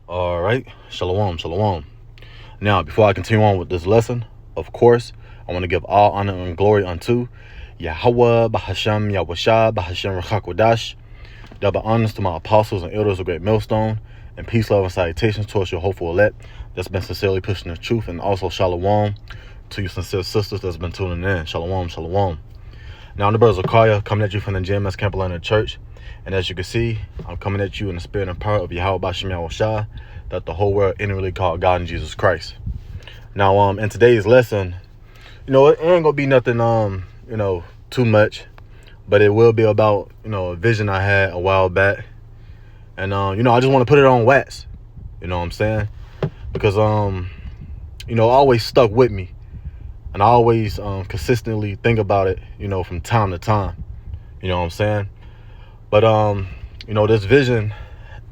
All right, shalom, shalom. Now, before I continue on with this lesson, of course, I want to give all honor and glory unto Yahweh, Bahashem, Yahweh, Bahashem, Rachakwadash. Double honors to my apostles and elders of Great Millstone, and peace, love, and salutations towards your hopeful elect that's been sincerely pushing the truth, and also shalom to you sincere sisters that's been tuning in. Shalom, shalom. Now, I'm the brother Zakaria, coming at you from the JMS Camp Atlanta Church. And as you can see, I'm coming at you in the spirit and power of Yahweh Bashem Yahushua, that the whole world inwardly called God and Jesus Christ. Now, in today's lesson, it ain't gonna be nothing, too much, but it will be about, a vision I had a while back. And, I just want to put it on wax, you know what I'm saying? Because, it always stuck with me. And I always consistently think about it, from time to time. You know what I'm saying? But, this vision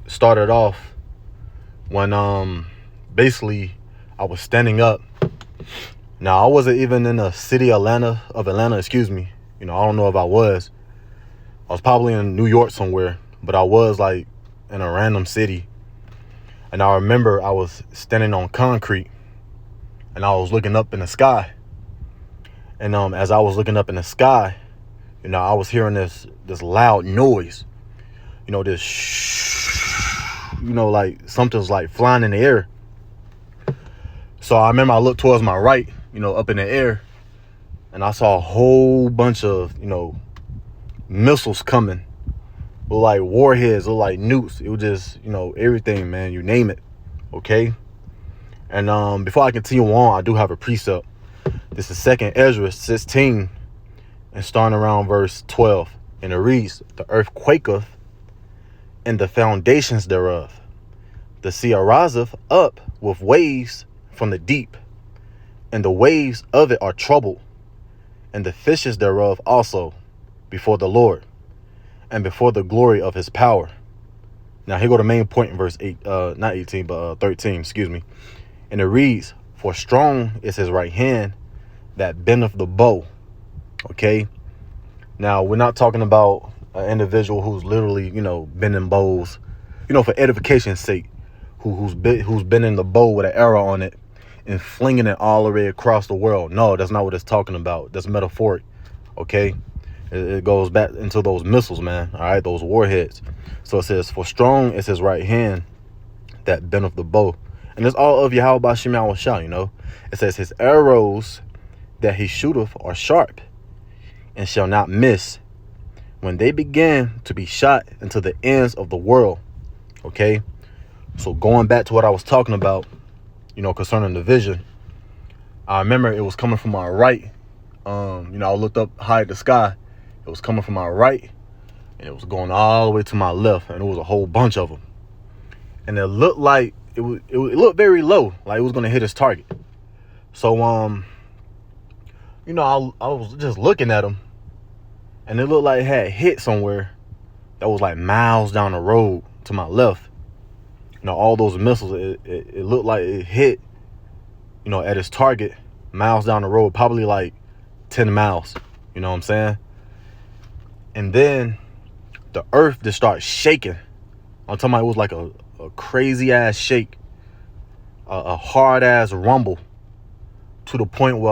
started off when basically I was standing up. Now, I wasn't even in the city of Atlanta, excuse me. I don't know if I was. I was probably in New York somewhere, but I was like in a random city. And I remember I was standing on concrete and I was looking up in the sky. And as I was looking up in the sky, I was hearing this loud noise. This shh, like something's like flying in the air. So I remember I looked towards my right, up in the air, and I saw a whole bunch of, missiles coming. Look like warheads, look like nukes. It was just, everything, man, you name it. Okay. And before I continue on, I do have a precept. This is 2nd Ezra 16, and starting around verse 12. And it reads, "The earth quaketh, and the foundations thereof. The sea ariseth up with waves from the deep, and the waves of it are troubled, and the fishes thereof also before the Lord, and before the glory of his power." Now here go the main point in verse 8, not 18, but 13, excuse me. And it reads, "For strong is his right hand that bendeth the bow." Okay. Now we're not talking about an individual who's literally, bending bows, for edification's sake, who's bending the bow with an arrow on it and flinging it all the way across the world. No, that's not what it's talking about. That's metaphoric. Okay. It goes back into those missiles, man. All right. Those warheads. So it says, "For strong is his right hand that bendeth the bow." And it's all of Yahweh Bashem Yahushua, It says, "His arrows that he shooteth are sharp, and shall not miss, when they begin to be shot into the ends of the world." Okay. So going back to what I was talking about, concerning the vision, I remember it was coming from my right. I looked up high at the sky. It was coming from my right, and it was going all the way to my left, and it was a whole bunch of them. And it looked like it looked very low, like it was going to hit its target. So, I was just looking at them, and it looked like it had hit somewhere that was like miles down the road to my left. All those missiles, it looked like it hit, at its target miles down the road, probably like 10 miles. You know what I'm saying? And then the earth just started shaking. I'm talking about it was like a crazy ass shake, a hard ass rumble, to the point where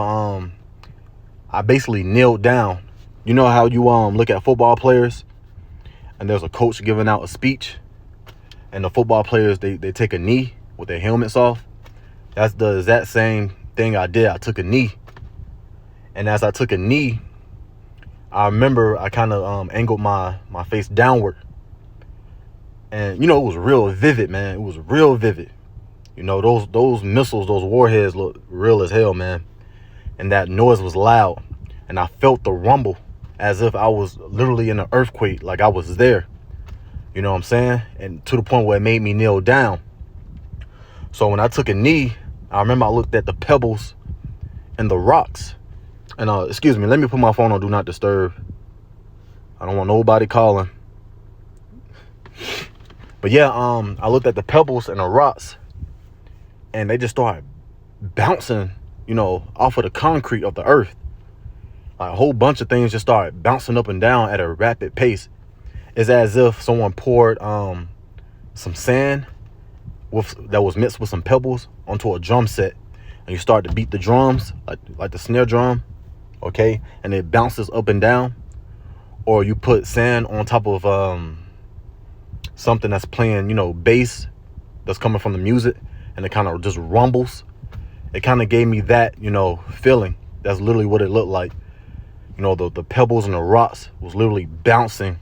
I basically kneeled down. You know how you look at football players and there's a coach giving out a speech, and the football players they take a knee with their helmets off? That's the exact same thing I did. I took a knee. And as I took a knee, I remember I kind of angled my face downward. And it was real vivid, man. It was real vivid. Those missiles, those warheads look real as hell, man. And that noise was loud. And I felt the rumble as if I was literally in an earthquake, like I was there. You know what I'm saying? And to the point where it made me kneel down. So when I took a knee, I remember I looked at the pebbles and the rocks. And excuse me, let me put my phone on Do Not Disturb. I don't want nobody calling. But yeah, I looked at the pebbles and the rocks, and they just started bouncing, off of the concrete of the earth. Like a whole bunch of things just started bouncing up and down at a rapid pace. It's as if someone poured some sand that was mixed with some pebbles onto a drum set, and you start to beat the drums like the snare drum, okay, and it bounces up and down. Or you put sand on top of something that's playing, bass that's coming from the music, and it kind of just rumbles. It kind of gave me that, feeling. That's literally what it looked like. The pebbles and the rocks was literally bouncing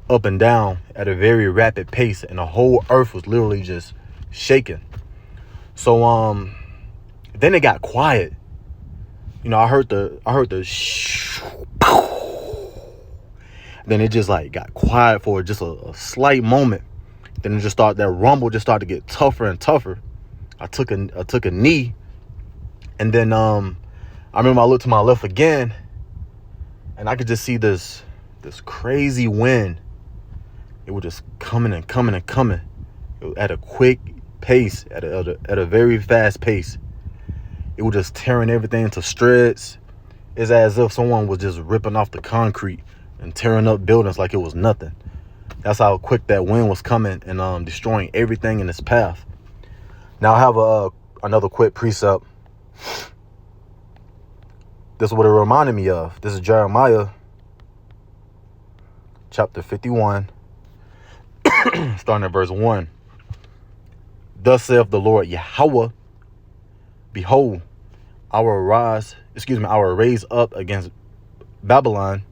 up and down at a very rapid pace, and the whole earth was literally just shaking. So then it got quiet. I heard the shh. Then it just like got quiet for just a slight moment. Then it just started, that rumble just started to get tougher and tougher. I took a knee, and then I remember I looked to my left again, and I could just see this crazy wind. It was just coming and coming and coming. It was at a quick pace, at a very fast pace. It was just tearing everything to shreds. It's as if someone was just ripping off the concrete and tearing up buildings like it was nothing. That's how quick that wind was coming and destroying everything in its path. Now I have another quick precept. This is what it reminded me of. This is Jeremiah chapter 51, starting at verse 1. Thus saith the Lord Yahweh, behold, I will raise up against Babylon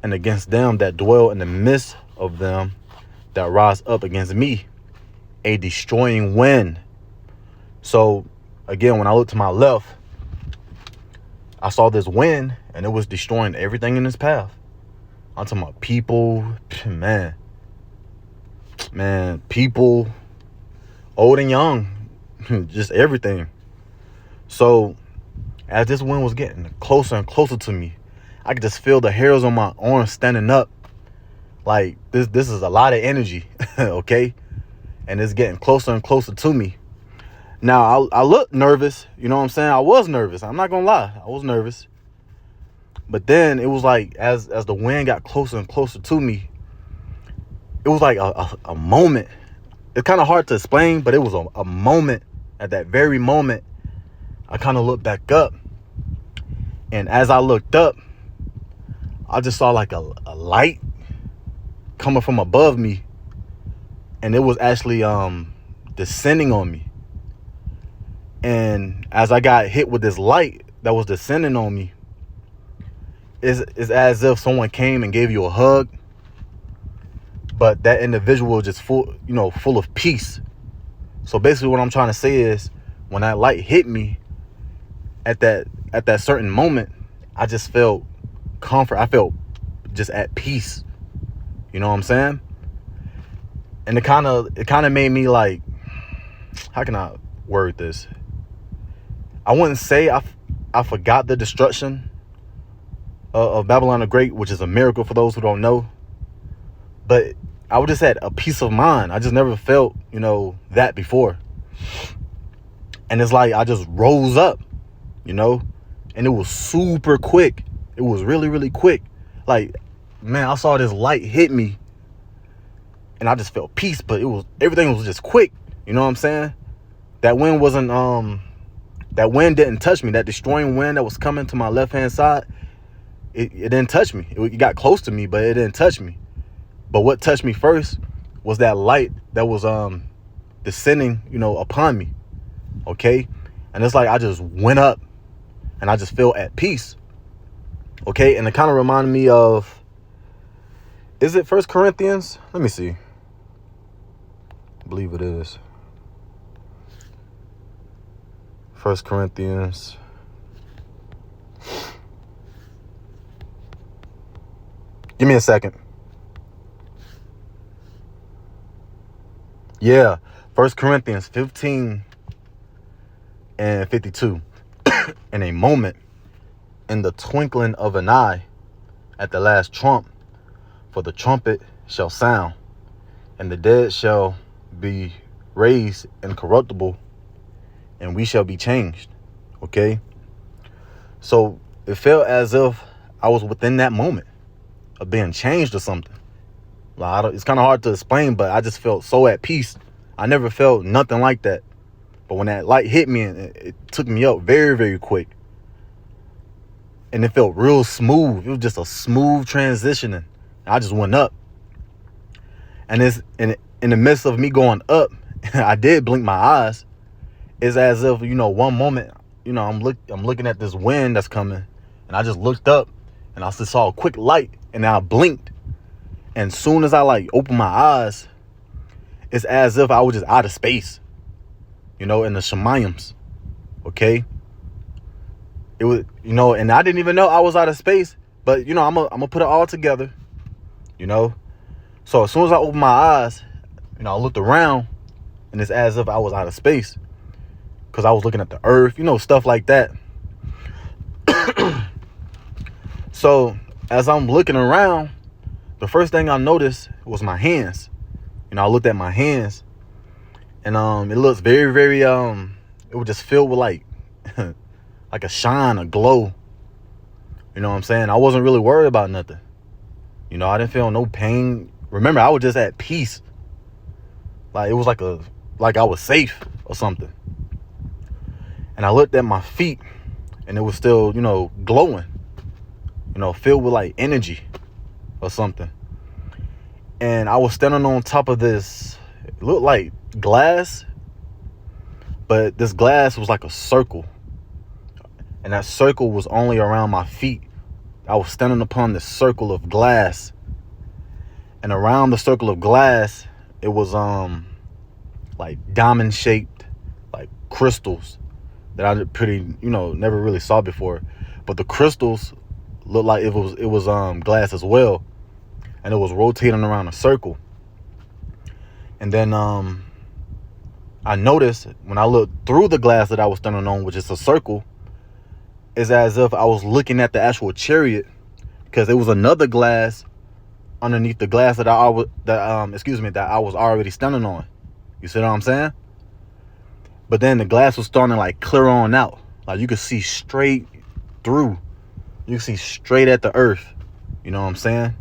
and against them that dwell in the midst of them that rise up against me, a destroying wind. So again, when I looked to my left, I saw this wind, and it was destroying everything in its path. I'm talking about people, man, people, old and young, just everything. So as this wind was getting closer and closer to me, I could just feel the hairs on my arms standing up. Like this is a lot of energy, okay? And it's getting closer and closer to me. Now I look nervous, you know what I'm saying? I was nervous. I'm not gonna lie, I was nervous. But then it was like as the wind got closer and closer to me, it was like a moment. It's kind of hard to explain, but it was a moment. At that very moment, I kind of looked back up, and as I looked up, I just saw like a light coming from above me, and it was actually descending on me. And as I got hit with this light that was descending on me, it's as if someone came and gave you a hug, but that individual was just full of peace. So basically what I'm trying to say is, when that light hit me at that certain moment, I just felt comfort. I felt just at peace. You know what I'm saying? And it kind of made me like, how can I word this? I wouldn't say I forgot the destruction of Babylon the Great, which is a miracle for those who don't know. But I was just at a peace of mind. I just never felt, that before. And it's like I just rose up, and it was super quick. It was really, really quick. Like, man, I saw this light hit me, and I just felt peace, but everything was just quick. You know what I'm saying? That wind didn't touch me. That destroying wind that was coming to my left-hand side, it didn't touch me. It got close to me, but it didn't touch me. But what touched me first was that light that was descending, upon me. Okay? And it's like I just went up, and I just felt at peace. Okay? And it kind of reminded me of, is it 1 Corinthians? Let me see. I believe it is. 1 Corinthians. Give me a second. Yeah, 1 Corinthians 15 and 52. In a moment, in the twinkling of an eye, at the last trump, for the trumpet shall sound, and the dead shall be raised incorruptible, and we shall be changed. Okay? So it felt as if I was within that moment of being changed or something. Like, it's kind of hard to explain, but I just felt so at peace. I never felt nothing like that. But when that light hit me, it took me up very, very quick. And it felt real smooth. It was just a smooth transitioning. I just went up. And it's in the midst of me going up, I did blink my eyes. It's as if, one moment, I'm looking at this wind that's coming, and I just looked up and I just saw a quick light, and then I blinked. And soon as I opened my eyes, it's as if I was just out of space, in the Shemayams. Okay? It was, and I didn't even know I was out of space, but I'm gonna put it all together, So as soon as I opened my eyes, I looked around, and it's as if I was out of space, because I was looking at the earth, stuff like that. So as I'm looking around, the first thing I noticed was my hands. I looked at my hands, and it looks very, very it was just filled with like a shine, a glow. You know what I'm saying? I wasn't really worried about nothing. I didn't feel no pain. Remember, I was just at peace. It was like I was safe or something. And I looked at my feet, and it was still, glowing, filled with energy or something. And I was standing on top of this, it looked like glass, but this glass was like a circle. And that circle was only around my feet. I was standing upon this circle of glass. And around the circle of glass, it was diamond shaped, like crystals that I never really saw before. But the crystals looked like it was glass as well. And it was rotating around a circle. And then I noticed when I looked through the glass that I was standing on, which is a circle, it's as if I was looking at the actual chariot, because there was another glass underneath the glass that I was already standing on. You see what I'm saying? But then the glass was starting to clear on out. You could see straight through. You could see straight at the earth. You know what I'm saying?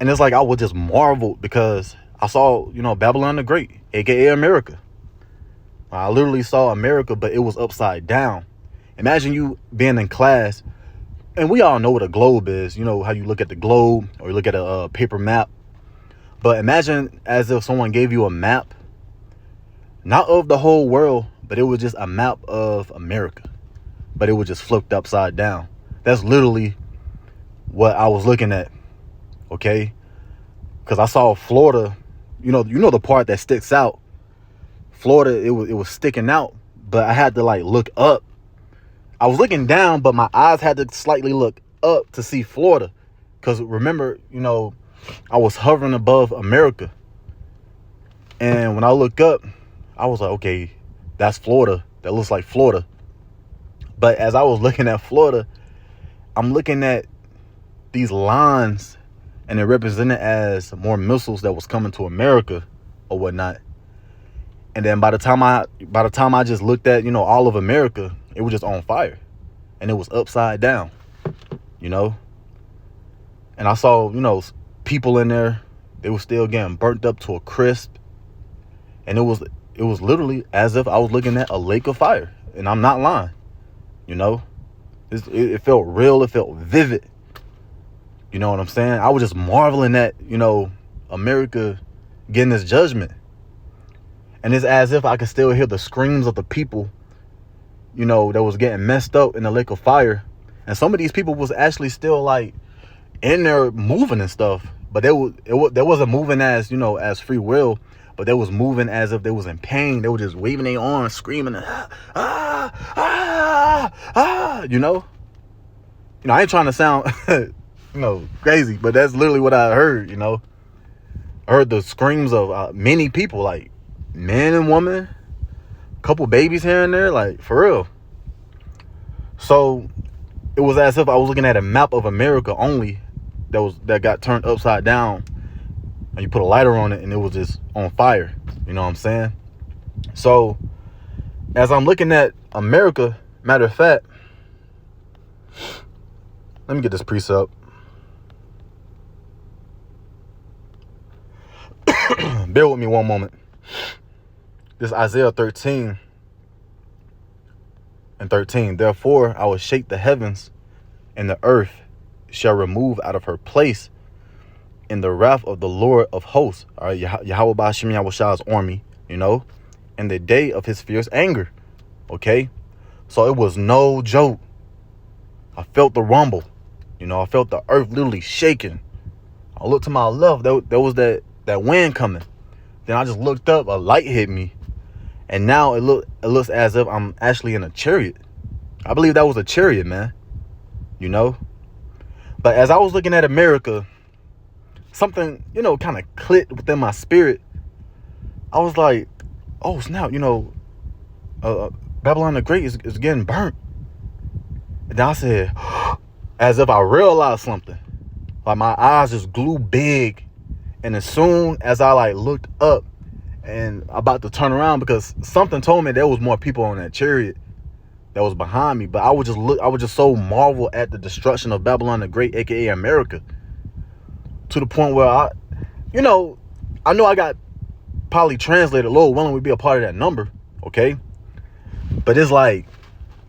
And it's I was just marveled, because I saw, Babylon the Great, aka America. I literally saw America, but it was upside down. Imagine you being in class, and we all know what a globe is. How you look at the globe, or you look at a paper map. But imagine as if someone gave you a map, not of the whole world, but it was just a map of America, but it was just flipped upside down. That's literally what I was looking at. Okay? Because I saw Florida, the part that sticks out. Florida, it was sticking out, but I had to look up. I was looking down, but my eyes had to slightly look up to see Florida. Because remember, I was hovering above America. And when I look up, I was like, okay, that's Florida. That looks like Florida. But as I was looking at Florida, I'm looking at these lines, and it represented as more missiles that was coming to America or whatnot. And then by the time I just looked at, all of America, it was just on fire, and it was upside down, And I saw, people in there, they were still getting burnt up to a crisp. And it was literally as if I was looking at a lake of fire, and I'm not lying. It felt real. It felt vivid. You know what I'm saying? I was just marveling at, America getting this judgment. And it's as if I could still hear the screams of the people, that was getting messed up in the lake of fire. And some of these people was actually still in there moving and stuff. But they wasn't moving as, as free will, but they was moving as if they was in pain. They were just waving their arms, screaming, I ain't trying to sound, crazy, but that's literally what I heard, I heard the screams of many people, men and women, a couple babies here and there, for real. So it was as if I was looking at a map of America only that got turned upside down, and you put a lighter on it and it was just on fire. You know what I'm saying? So as I'm looking at America, matter of fact, let me get this precept. Bear with me one moment. This Isaiah 13:13. Therefore, I will shake the heavens, and the earth shall remove out of her place in the wrath of the Lord of hosts. All right, Yahweh Ba'ashem Yahweh's army, in the day of his fierce anger. Okay, so it was no joke. I felt the rumble. I felt the earth literally shaking. I looked to my left. There was that wind coming. Then I just looked up. A light hit me, and now it looks as if I'm actually in a chariot. I believe that was a chariot, man. But as I was looking at America, something kind of clicked within my spirit. I was like, oh snap, Babylon the Great is getting burnt. And then I said, as if I realized something, like my eyes just grew big. And as soon as I looked up and about to turn around, because something told me there was more people on that chariot that was behind me, but I would just so marvel at the destruction of Babylon the Great, aka America, to the point where I know I got probably translated, Lord willing, would be a part of that number, okay? But it's like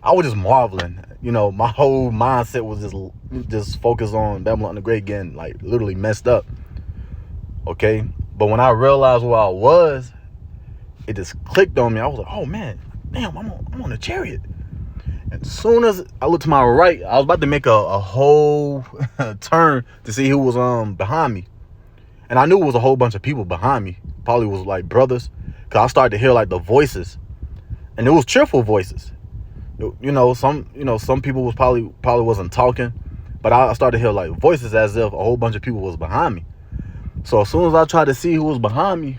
I was just marveling. My whole mindset was just focused on Babylon the Great getting literally messed up. Okay. But when I realized where I was, it just clicked on me. I was like, oh man, damn, I'm on a chariot. And as soon as I looked to my right, I was about to make a whole turn to see who was behind me. And I knew it was a whole bunch of people behind me. Probably was brothers. Cause I started to hear the voices. And it was cheerful voices. Some people was probably wasn't talking, but I started to hear voices as if a whole bunch of people was behind me. So as soon as I tried to see who was behind me,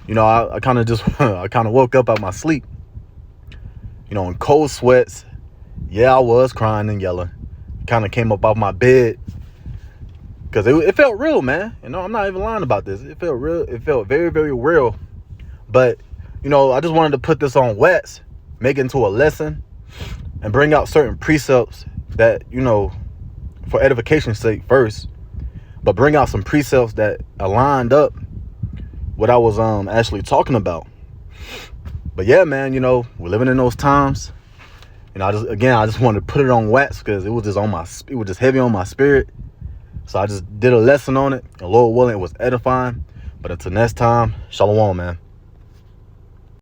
I kind of woke up out my sleep, in cold sweats. Yeah, I was crying and yelling. Kind of came up off my bed because it felt real, man. I'm not even lying about this. It felt real. It felt very, very real. But I just wanted to put this on wax, make it into a lesson, and bring out certain precepts that, for edification's sake first, but bring out some precepts that aligned up what I was actually talking about. But yeah, man, we're living in those times. I just wanted to put it on wax because it was just heavy on my spirit. So I just did a lesson on it, and Lord willing, it was edifying. But until next time, shalom, man.